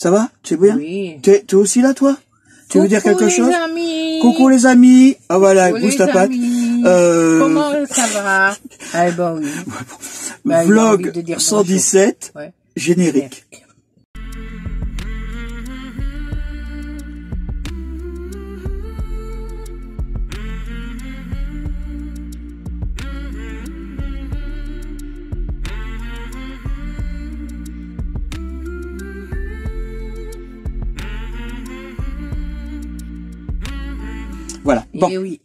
Ça va? Tu es bien? Oui. T'es aussi là, toi? Tu veux dire quelque chose? Coucou les amis. Coucou les amis. Ah voilà, Coucou pousse ta patte. Comment ça va? Ah ben oui. Bah, Vlog 117, ouais. Générique. Voilà. Bon. Et oui.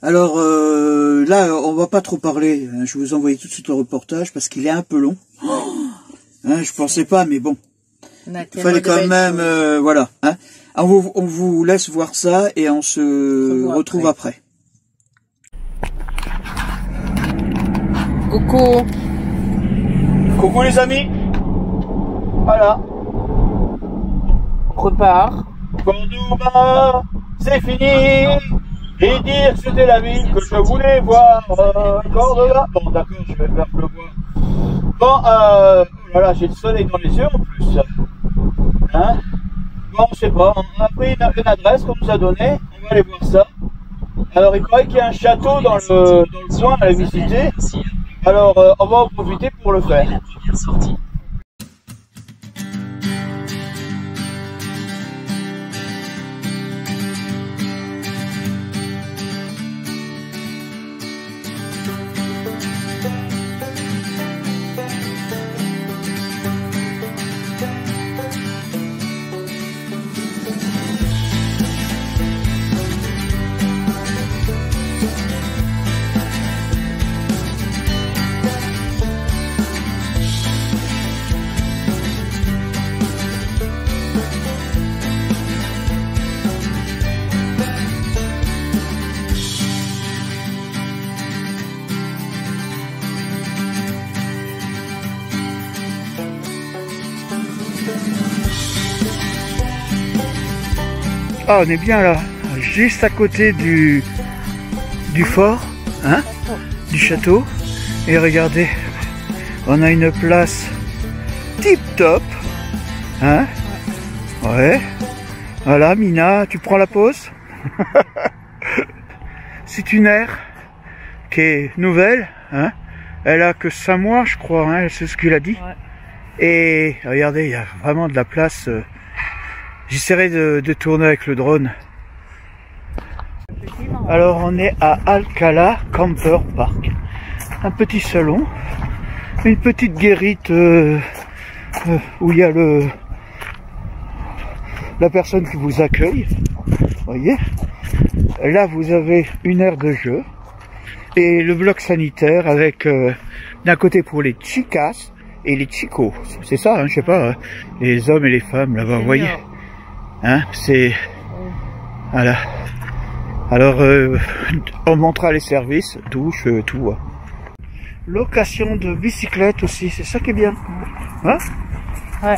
Alors là, on va pas trop parler. Je vais vous envoyer tout de suite le reportage parce qu'il est un peu long. Je pensais pas, mais bon. Il fallait quand même, voilà. On vous laisse voir ça et on se retrouve après. Coucou. Coucou les amis. Voilà. On repart. Cordoba, c'est fini. Et dire que c'était la ville que je voulais voir. Cordoba. Bon d'accord, je vais faire pleuvoir. Bon, voilà, j'ai le soleil dans les yeux en plus. Hein? Bon, je sais pas, on a pris une adresse qu'on nous a donnée, on va aller voir ça. Alors il paraît qu'il y a un château dans le coin à aller visiter. Alors on va en profiter pour le faire. Ah, on est bien là, juste à côté du fort, hein, du château. Et regardez, on a une place tip top, hein. Ouais. Voilà, Mina, tu prends la pause. C'est une aire qui est nouvelle, hein. Elle a que 5 mois, je crois, hein, c'est ce qu'il a dit. Ouais. Et regardez, il y a vraiment de la place. J'essaierai de tourner avec le drone. Alors on est à Alcalá Camper Park. Un petit salon, une petite guérite où il y a la personne qui vous accueille. Voyez. Là vous avez une aire de jeu et le bloc sanitaire avec d'un côté pour les chicas et les chicos. C'est ça, hein, je sais pas, les hommes et les femmes là-bas, vous voyez. Hein, c'est... Voilà. Alors, on montrera les services, douche, tout. Location de bicyclette aussi, c'est ça qui est bien. Hein? Ouais.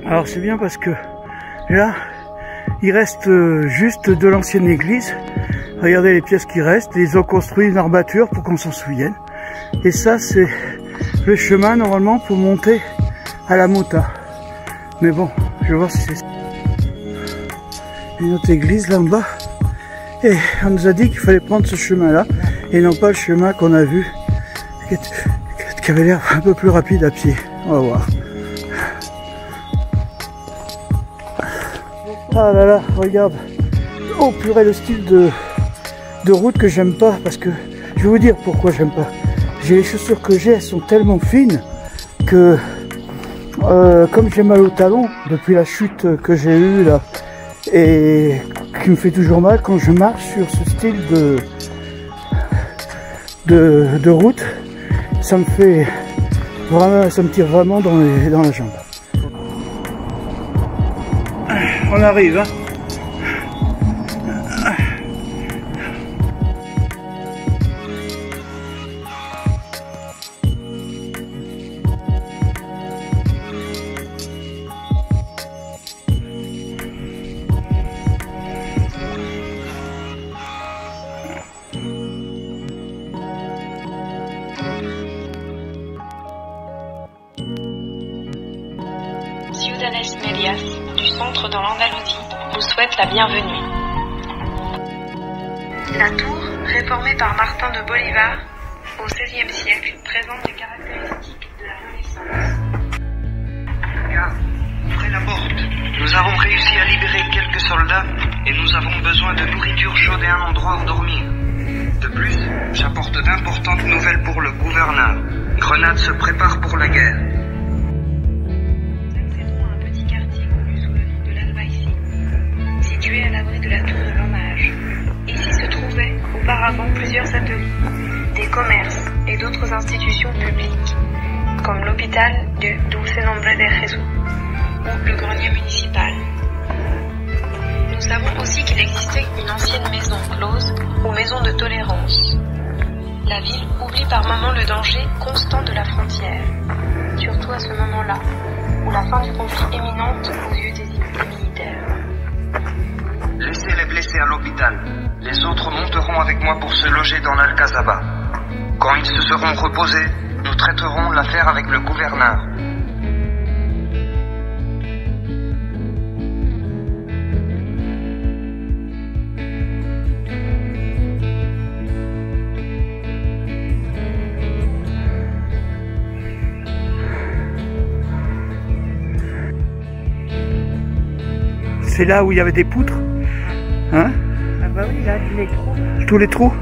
Alors c'est bien parce que là, il reste juste de l'ancienne église. Regardez les pièces qui restent. Ils ont construit une armature pour qu'on s'en souvienne. Et ça, c'est le chemin normalement pour monter à la Mota. Mais bon, je vais voir si c'est une autre église là en bas. Et on nous a dit qu'il fallait prendre ce chemin-là et non pas le chemin qu'on a vu qui avait l'air un peu plus rapide à pied. On va voir. Ah là là, regarde. Oh purée, le style de route que j'aime pas, parce que je vais vous dire pourquoi j'aime pas. J'ai les chaussures que j'ai, elles sont tellement fines que comme j'ai mal au talon depuis la chute que j'ai eue là, et qui me fait toujours mal quand je marche sur ce style de route, ça me fait vraiment, ça me tire vraiment dans la jambe. On arrive, hein. Ciudades Medias, du centre dans l'Andalousie, vous souhaite la bienvenue. La tour, réformée par Martin de Bolivar au XVIe siècle, présente des caractéristiques de la Renaissance. Regarde, ouvrez la porte. Nous avons réussi à libérer quelques soldats et nous avons besoin de nourriture chaude et un endroit où dormir. De plus, j'apporte d'importantes nouvelles pour le gouverneur. Grenade se prépare pour la guerre. Situé à l'abri de la tour de l'hommage. Ici se trouvaient auparavant plusieurs ateliers, des commerces et d'autres institutions publiques, comme l'hôpital du Dulce Nombre de Jesús ou le grenier municipal. Nous savons aussi qu'il existait une ancienne maison close ou maison de tolérance. La ville oublie par moments le danger constant de la frontière, surtout à ce moment-là, où la fin du conflit imminente aux yeux des militaires. Laissez les blessés à l'hôpital. Les autres monteront avec moi pour se loger dans l'Alcazaba. Quand ils se seront reposés, nous traiterons l'affaire avec le gouverneur. C'est là où il y avait des poutres, hein? Ah bah oui, là, tous les trous. Tous les trous.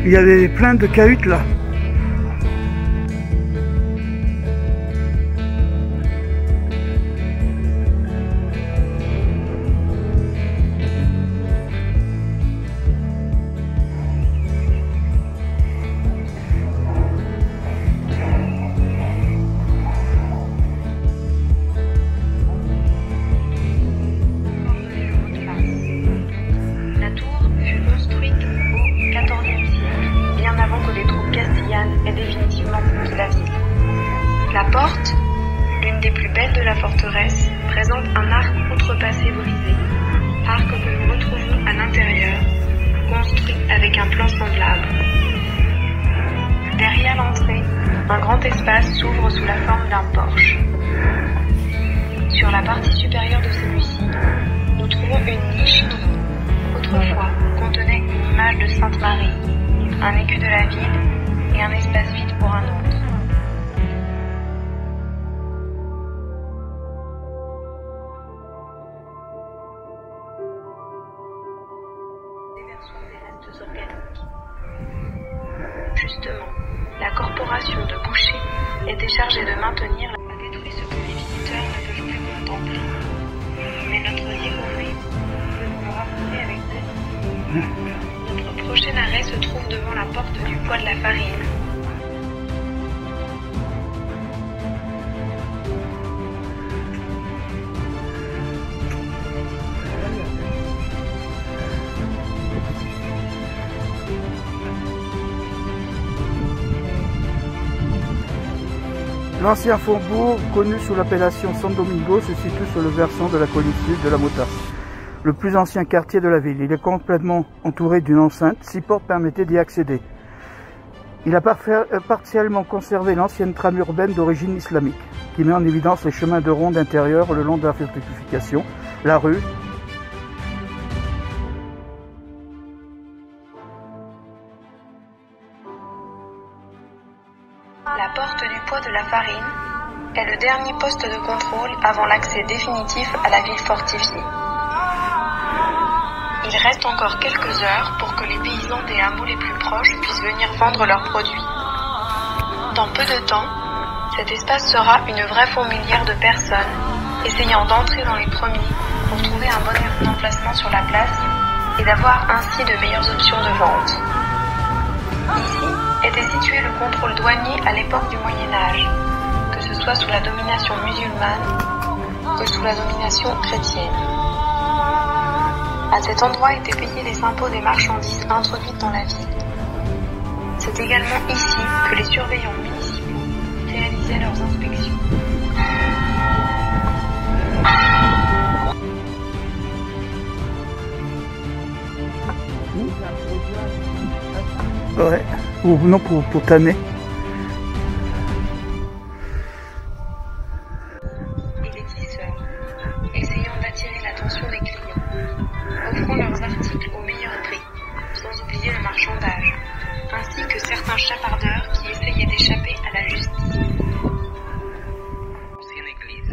Il y avait plein de cahutes là. La porte, l'une des plus belles de la forteresse, présente un arc outrepassé brisé, arc que nous retrouvons à l'intérieur, construit avec un plan semblable. Derrière l'entrée, un grand espace s'ouvre sous la forme d'un porche. Sur la partie supérieure de celui-ci, nous trouvons une niche qui, autrefois, contenait une image de Sainte Marie, un écu de la ville et un espace vide pour un autre. Justement, la corporation de bouchers était chargée de maintenir la détruit ce que les visiteurs ne peuvent plus contempler. Mais notre Yéhové peut nous le raconter avec plaisir. Notre prochain arrêt se trouve devant la porte du poids de la farine. L'ancien faubourg, connu sous l'appellation San Domingo, se situe sur le versant de la colline sud de la Mota, le plus ancien quartier de la ville. Il est complètement entouré d'une enceinte. 6 portes permettaient d'y accéder. Il a partiellement conservé l'ancienne trame urbaine d'origine islamique, qui met en évidence les chemins de ronde intérieurs le long de la fortification, la rue. La porte du Pois de la Farine est le dernier poste de contrôle avant l'accès définitif à la ville fortifiée. Il reste encore quelques heures pour que les paysans des hameaux les plus proches puissent venir vendre leurs produits. Dans peu de temps, cet espace sera une vraie fourmilière de personnes essayant d'entrer dans les premiers pour trouver un bon emplacement sur la place et d'avoir ainsi de meilleures options de vente. Ici était situé le contrôle douanier à l'époque du Moyen-Âge, que ce soit sous la domination musulmane que sous la domination chrétienne. À cet endroit étaient payés les impôts des marchandises introduites dans la ville. C'est également ici que les surveillants municipaux réalisaient leurs inspections. Ouais, ou non pour tanner. Et les tisseurs, essayant d'attirer l'attention des clients, offrant leurs articles au meilleur prix, sans oublier le marchandage, ainsi que certains chapardeurs qui essayaient d'échapper à la justice. Ancienne église.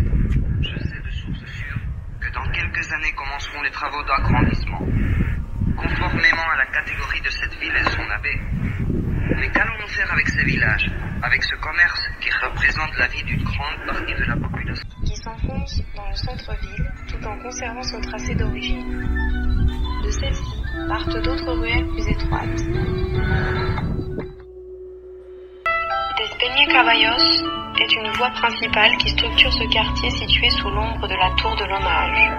Je sais de sources sûres que dans quelques années commenceront les travaux d'agrandissement. Conformément à la catégorie de cette ville et son abbé. Mais qu'allons-nous faire avec ces villages, avec ce commerce qui représente la vie d'une grande partie de la population? Qui s'enfonce dans le centre-ville tout en conservant son tracé d'origine. De celle-ci partent d'autres ruelles plus étroites. Despeña Caballos est une voie principale qui structure ce quartier situé sous l'ombre de la tour de l'Hommage.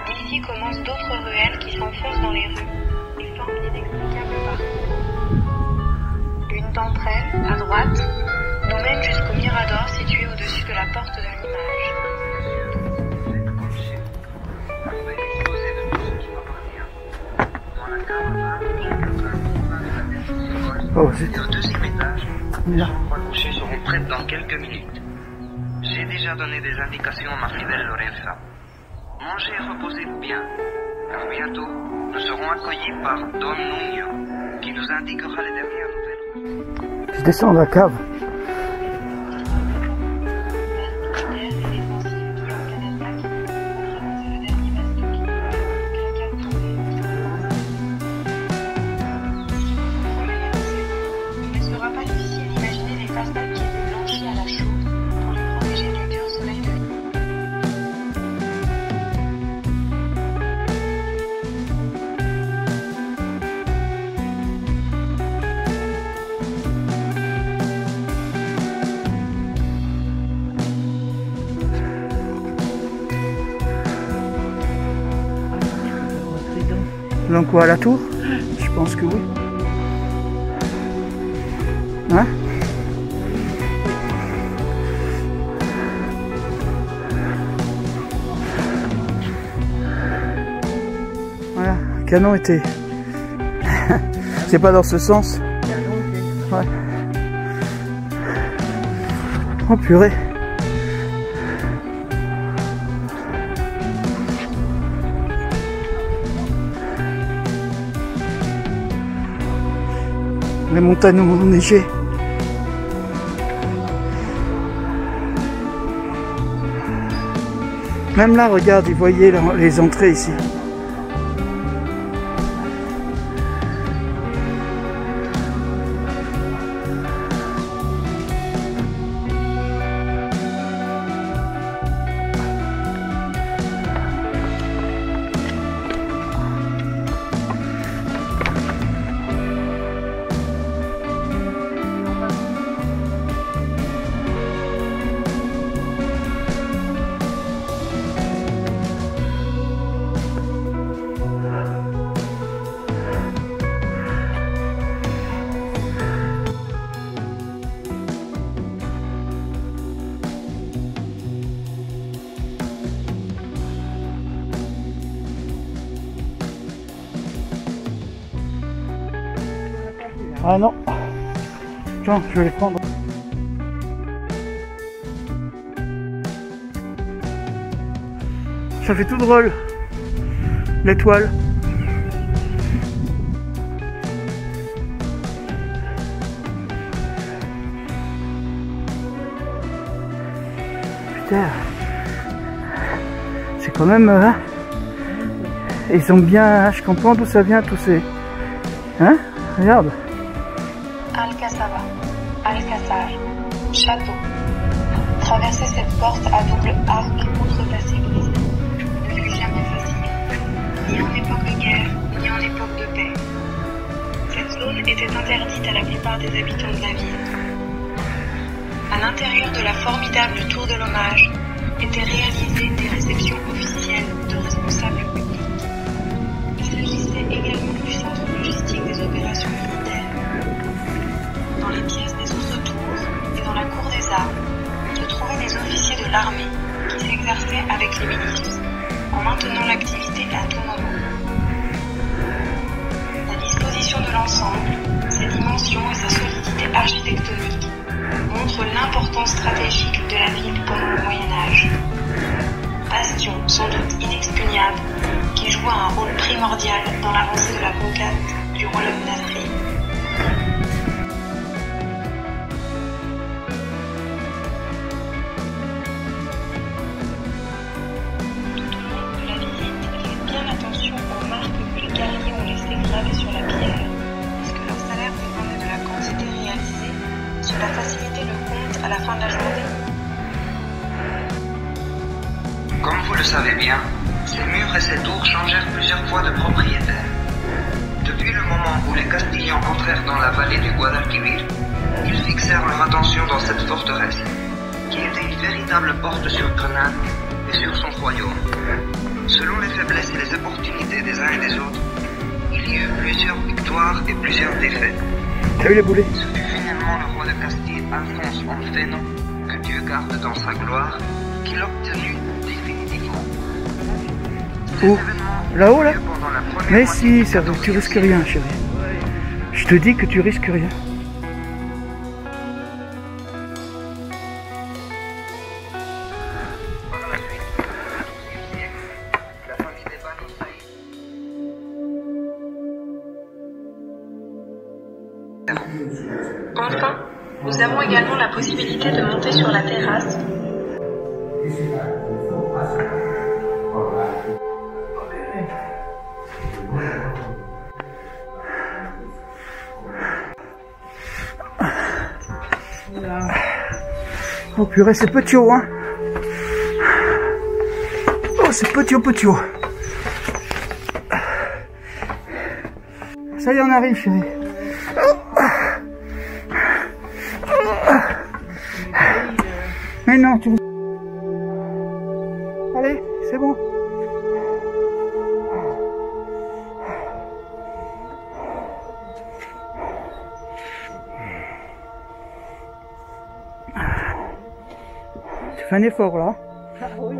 D'ici commencent d'autres ruelles qui s'enfoncent dans les rues et forment l'inexplicable parcours. L'une d'entre elles, à droite, nous mène jusqu'au Mirador situé au-dessus de la porte de l'Image. Oh, zut. Et au deuxième étage, les chambres à coucher seront prêtes dans quelques minutes. J'ai déjà donné des indications à ma fidèle Lorenza. Mangez et reposez-vous bien, car bientôt, nous serons accueillis par Don Nuño, qui nous indiquera les dernières nouvelles. Je descends dans la cave. Il ne sera pas difficile d'imaginer les façades qui étaient blanchies à la chaux pour les protéger du dur soleil de l'hiver. Donc quoi, à la tour? Je pense que oui. Hein? Voilà, le canon était... C'est pas dans ce sens. Ouais. Oh purée. Les montagnes ont neigé. Même là, regarde, vous voyez les entrées ici. Ah non. Tiens, je vais les prendre. Ça fait tout drôle. L'étoile. Putain. C'est quand même... hein, ils ont bien... Je comprends d'où ça vient tous ces... Hein? Regarde. Alcazaba, Alcazar, château. Traverser cette porte à double arc outrepassée brisée ne fut jamais facile, ni en époque de guerre, ni en époque de paix. Cette zone était interdite à la plupart des habitants de la ville. À l'intérieur de la formidable tour de l'hommage étaient réalisées des réceptions officielles de responsables publics. Il s'agissait également du centre logistique des opérations militaires. Dans les pièces des autres tours et dans la cour des armes se trouvaient des officiers de l'armée qui s'exerçaient avec les milices en maintenant l'activité à tout moment. La disposition de l'ensemble, ses dimensions et sa solidité architectonique montrent l'importance stratégique de la ville pendant le Moyen-Âge. Bastion sans doute inexpugnable qui joua un rôle primordial dans l'avancée de la conquête du royaume nasride. Cela facilitait le compte à la fin de la journée. Comme vous le savez bien, ces murs et ces tours changèrent plusieurs fois de propriétaire. Depuis le moment où les Castillans entrèrent dans la vallée du Guadalquivir, ils fixèrent leur attention dans cette forteresse, qui était une véritable porte sur Grenade et sur son royaume. Selon les faiblesses et les opportunités des uns et des autres, il y eut plusieurs victoires et plusieurs défaites. T'as vu les boulets? Ce fut finalement le roi de Castille, Alphonse en Fénon, que Dieu garde dans sa gloire, qui l'obtenut définitivement. Où? Là-haut, là? Mais si, ça, tu risques rien, chérie. Je te dis que tu risques rien. Enfin, nous avons également la possibilité de monter sur la terrasse. Oh purée, c'est petit haut, hein. Oh, c'est petit haut. Ça y est, on arrive, chérie. Mais non, tu... Allez, c'est bon. Tu fais un effort, là. Ah oui.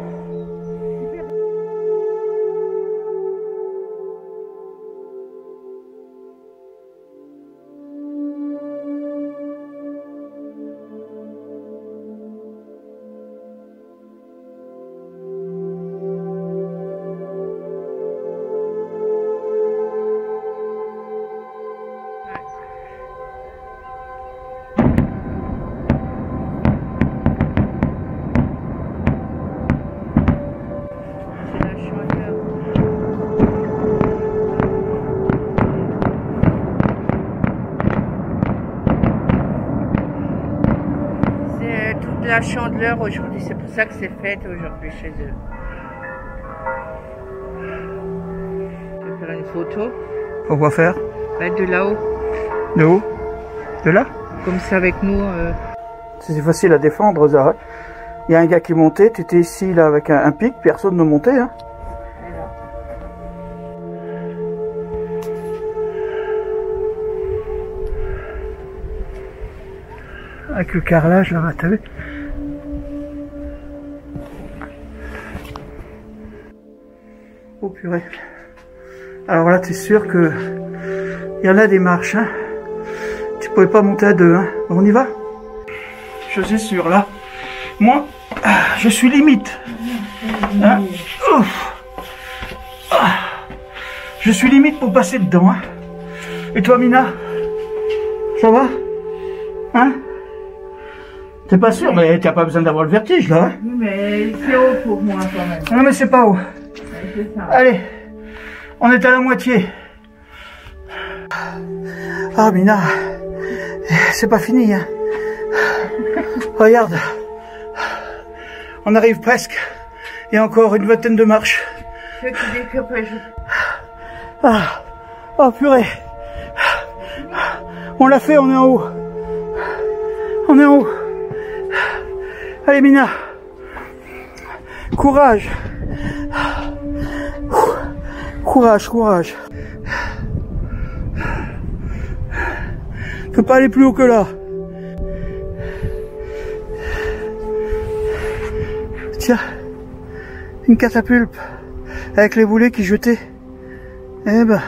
La Chandeleur aujourd'hui, c'est pour ça que c'est fête aujourd'hui chez eux. Je vais faire une photo. Pourquoi faire? De là-haut. De où? De là? Comme ça avec nous. C'est facile à défendre, Zara. Il y a un gars qui montait, tu étais ici là avec un pic, personne ne montait. Hein. Avec le carrelage là, t'as vu? Oh purée. Alors là, t'es sûr que il y en a des marches, hein. pouvez pas monter à deux, hein. Bon, on y va? Je suis sûr, là. Moi, je suis limite. Hein? Ouf. Je suis limite pour passer dedans, hein. Et toi, Mina? Ça va? Hein? T'es pas sûr? Mais t'as pas besoin d'avoir le vertige, là, hein? Mais c'est haut pour moi, quand même. Non, mais c'est pas haut. C'est ça. Allez, on est à la moitié. Ah, Mina, c'est pas fini, hein. Regarde, on arrive presque. Et encore une vingtaine de marches. Je te dis que après, Ah, oh purée. On l'a fait, on est en haut. On est en haut. Allez, Mina. Courage. Courage, courage. On peut pas aller plus haut que là. Tiens, une catapulte avec les boulets qui jetaient. Eh ben.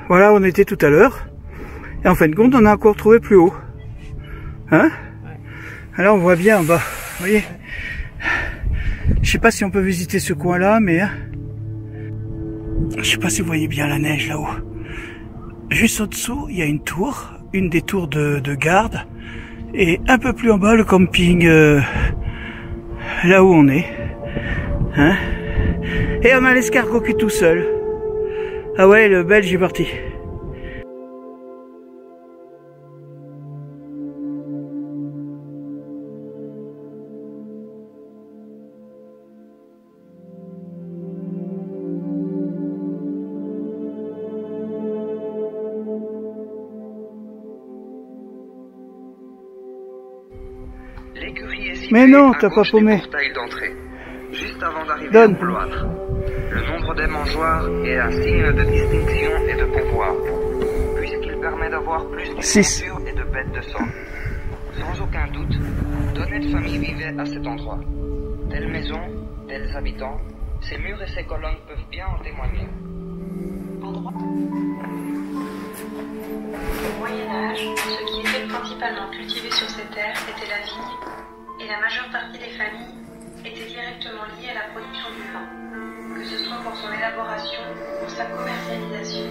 Voilà, on était tout à l'heure. Et en fin de compte, on a encore trouvé plus haut. Hein? Alors on voit bien en bas. Vous voyez? Je sais pas si on peut visiter ce coin-là, mais... Je sais pas si vous voyez bien la neige là-haut. Juste au-dessous, il y a une tour. Une des tours de garde. Et un peu plus en bas, le camping... là où on est. Hein? Et on a l'escargot qui est tout seul. Ah ouais, le Belge est parti. L'écurie est située Mais non, à t'as pas gauche du paumé. portail d'entrée, juste avant d'arriver au Donne. couloir. Le nombre des mangeoires est un signe de distinction et de pouvoir, puisqu'il permet d'avoir plus de 6. culture et de bêtes de sang. Sans aucun doute, d'honnêtes familles vivaient à cet endroit. Telle maison, tels habitants, ces murs et ces colonnes peuvent bien en témoigner. Au Moyen-Âge, ce qui était principalement cultivé sur ces terres était la vigne, et la majeure partie des familles étaient directement liées à la production du vin, que ce soit pour son élaboration ou pour sa commercialisation.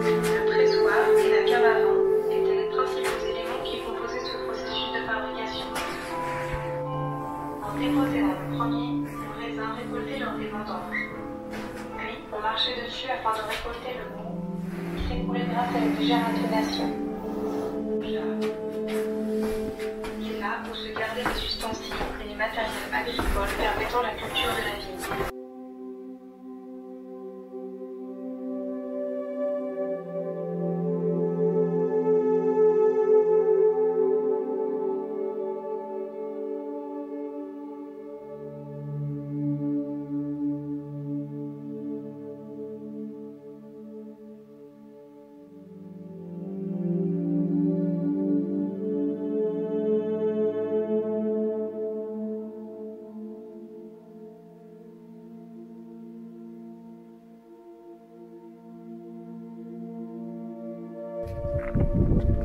Le pressoir et la cave à vin étaient les principaux éléments qui composaient ce processus de fabrication. On déposait dans le premier le raisin récolté lors des vendanges. Puis, on marchait dessus afin de récolter le mou, qui s'écoulait grâce à une légère inclination. C'est là où se gardaient les ustensiles et les matériels agricoles permettant la culture de la vigne.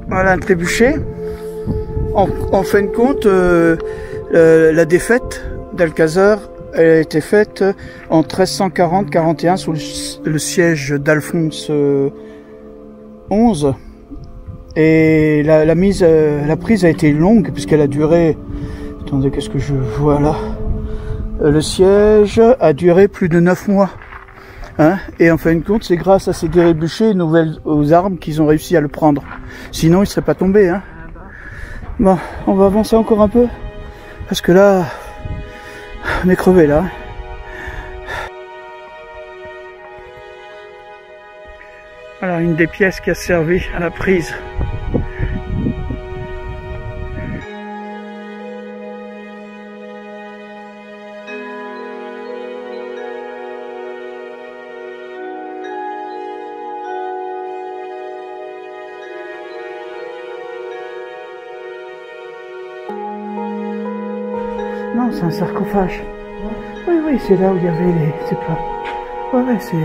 Voilà un trébuchet. En fin de compte, la défaite d'Alcazar elle a été faite en 1340-41 sous le siège d'Alphonse XI. Et la prise a été longue puisqu'elle a duré... Attendez, qu'est-ce que je vois là? Le siège a duré plus de 9 mois. Hein, et en fin de compte, c'est grâce à ces trébuchets aux armes qu'ils ont réussi à le prendre. Sinon, il serait pas tombé. Hein. Bon, on va avancer encore un peu. Parce que là, on est crevé là. Voilà, une des pièces qui a servi à la prise. non, c'est un sarcophage. Oui, oui, c'est là où il y avait les... C'est pas... Ouais, ouais, c'est...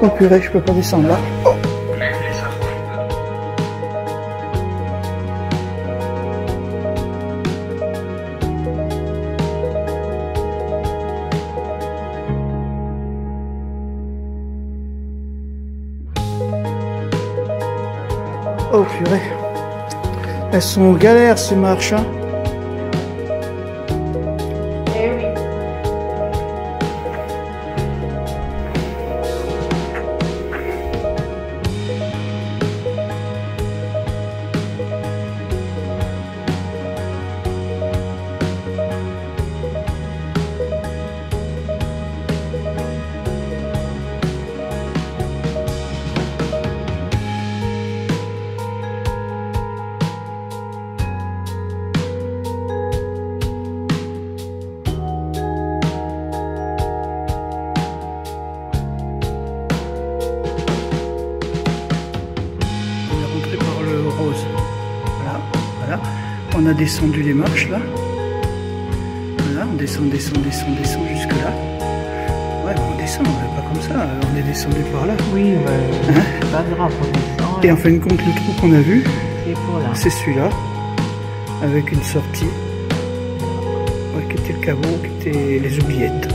Oh purée, je peux pas descendre là. Oh. Oh purée. Elles sont en galère ces marches, hein. On a descendu les marches là. Voilà, on descend jusque là. Ouais, on descend, pas comme ça, on est descendu par là. Oui, mais hein? C'est pas grave, on descend. Et en fin de compte, le trou qu'on a vu, c'est celui-là, avec une sortie. Ouais, qui était le caveau, qui était les oubliettes.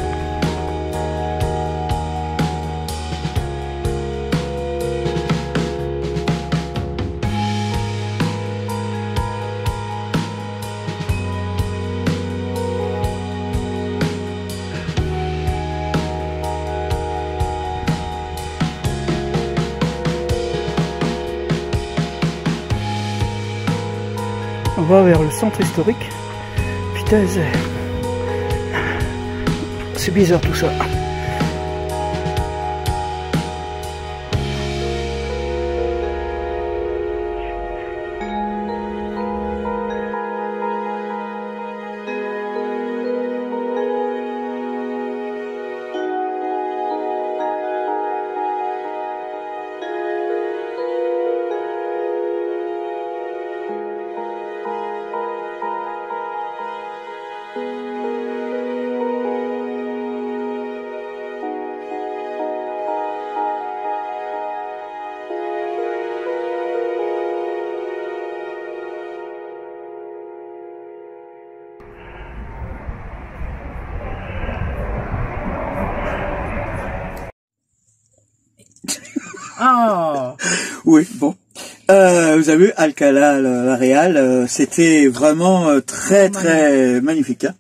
On va vers le centre historique. Putain, c'est bizarre tout ça. Oh. Oui, bon. Vous avez vu, Alcalá, la Real, c'était vraiment très magnifique. Hein.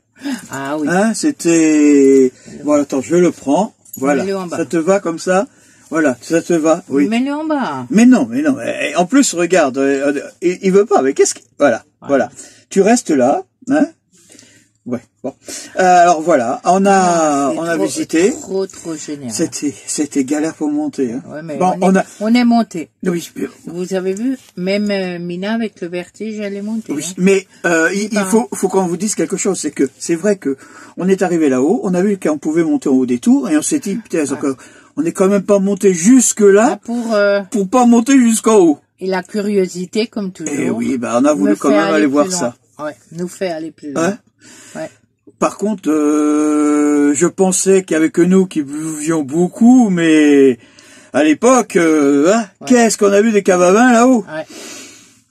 Ah oui. Hein, c'était... Bon, attends, je le prends. Voilà. Mets-le en bas. Ça te va comme ça? Voilà, ça te va? Oui. Mets-le en bas. Mais non. En plus, regarde, il veut pas, mais qu'est-ce que... Voilà, voilà. Tu restes là, hein? Ouais, bon. Alors voilà, on a visité. Trop génial. C'était galère pour monter. Hein. Ouais, mais bon, on est monté. Oui. Vous avez vu, même Mina avec le vertige, elle est montée. Oui, hein. mais il faut qu'on vous dise quelque chose, c'est que c'est vrai que on est arrivé là-haut, on a vu qu'on pouvait monter en haut des tours et on s'est dit putain, on n'est quand même pas monté jusque là pour pas monter jusqu'en haut. Et la curiosité, comme toujours. Et oui, on a voulu quand même aller voir ça. Ouais, nous fait aller plus loin. Hein? Ouais. Par contre, je pensais qu'il y avait que nous qui buvions beaucoup, mais à l'époque, qu'est-ce qu'on a vu des caves à vin là-haut? Ouais.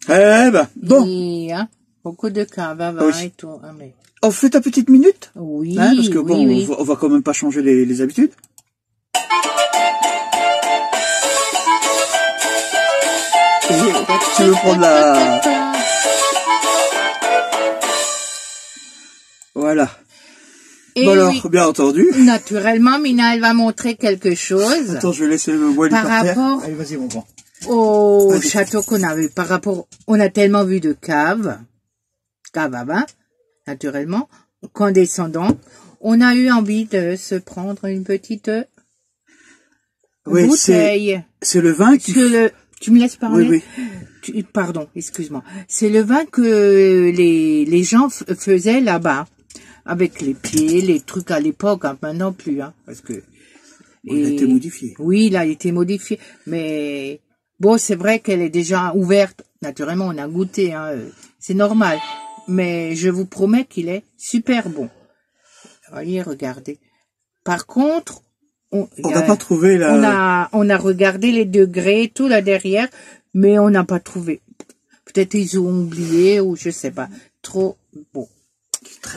Eh ben, bon. Et, hein, beaucoup de caves à vin et tout. Ah, mais... On fait ta petite minute? Oui, hein, parce que bon, oui. on va quand même pas changer les habitudes. Tu veux prendre la... Voilà. Et bon alors, oui, bien entendu. Naturellement, Mina, elle va montrer quelque chose. Attends, je vais laisser le bois par terre. Rapport allez, vas-y, mon grand. Au château qu'on a vu. Par rapport, on a tellement vu de caves à vin, naturellement, qu'en descendant, on a eu envie de se prendre une petite bouteille. C'est le vin qui... Tu me laisses parler? Oui. Pardon, excuse-moi. C'est le vin que les gens faisaient là-bas. Avec les pieds, les trucs à l'époque, hein, maintenant plus, hein, parce que... Il a été modifié. Oui, il a été modifié, mais bon, c'est vrai qu'elle est déjà ouverte. Naturellement, on a goûté, hein, c'est normal. Mais je vous promets qu'il est super bon. Voyez, regardez. Par contre, on n'a pas trouvé la... On a regardé les degrés, tout là derrière, mais on n'a pas trouvé. Peut-être ils ont oublié ou je sais pas. Trop bon.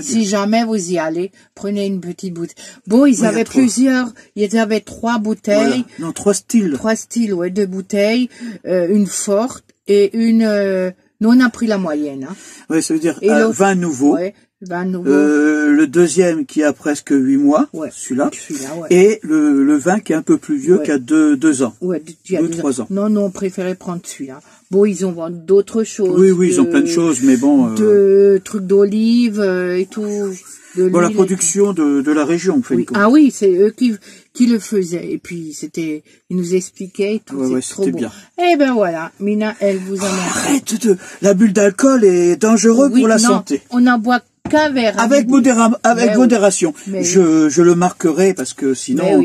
Si jamais vous y allez, prenez une petite bouteille. Bon, ils avaient plusieurs, ils avaient 3 bouteilles. Voilà. Non, 3 styles. 3 styles, ouais, 2 bouteilles, une forte et une... nous, on a pris la moyenne. Hein. Oui, ça veut dire vin nouveau. Ouais, vin nouveau. Le deuxième qui a presque 8 mois, ouais. Celui-là. Ouais. Et le vin qui est un peu plus vieux, qui a 2 ans. Ouais, 2-3 ans. Non, on préférait prendre celui-là. Bon, ils ont vendu d'autres choses. Oui, ils ont plein de choses, mais bon... De trucs d'olive et tout. Bon, la production de la région, en fait. Oui. Ah oui, c'est eux qui le faisaient. Et puis, ils nous expliquaient et tout. Ouais, c'est trop c'était bon. bien. Eh ben voilà, Mina, elle vous a montré. Arrête la bulle d'alcool est dangereuse pour la santé. On n'en boit qu'un verre. Avec modération. Mais je le marquerai parce que sinon,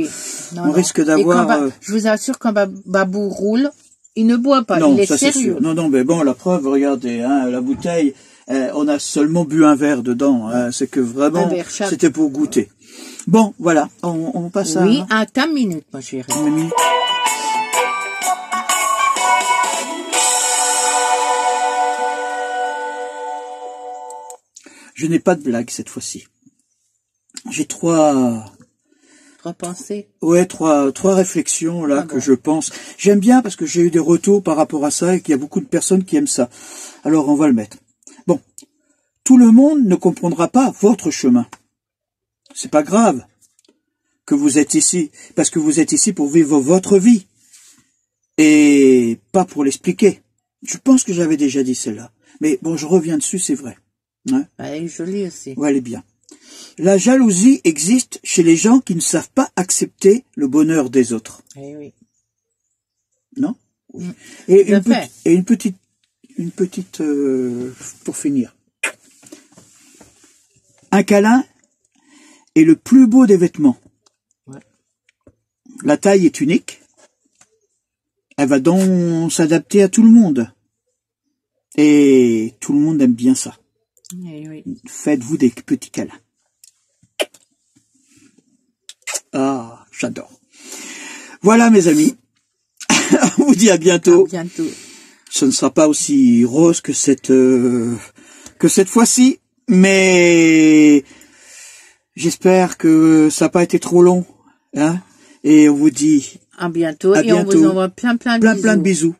on risque d'avoir... Je vous assure, quand Babou roule, il ne boit pas, non, il est ça, sérieux. Sûr. Non, mais bon, la preuve, regardez, hein, la bouteille, on a seulement bu un verre dedans. Hein, c'est que vraiment, c'était pour goûter. Bon, voilà, on passe à... Oui, à ta minute, ma chérie. Une minute. Je n'ai pas de blague cette fois-ci. J'ai 3 pensées. Ouais, trois réflexions là que je pense. J'aime bien parce que j'ai eu des retours par rapport à ça et qu'il y a beaucoup de personnes qui aiment ça. Alors on va le mettre. Bon, tout le monde ne comprendra pas votre chemin. C'est pas grave que vous êtes ici, parce que vous êtes ici pour vivre votre vie et pas pour l'expliquer. Je pense que j'avais déjà dit celle-là, mais bon, je reviens dessus, c'est vrai. Hein? Elle est jolie aussi. Ouais, elle est bien. La jalousie existe chez les gens qui ne savent pas accepter le bonheur des autres. Eh oui. Non? Mm. Et une petite pour finir. Un câlin est le plus beau des vêtements. Ouais. La taille est unique. Elle va donc s'adapter à tout le monde. Et tout le monde aime bien ça. Eh oui. Faites-vous des petits câlins. Ah, j'adore. Voilà, mes amis. On vous dit à bientôt. À bientôt. Ce ne sera pas aussi rose que cette fois-ci, mais j'espère que ça n'a pas été trop long. Hein, et on vous dit À bientôt. À Et on vous bientôt. envoie plein de Plein bisous. de bisous.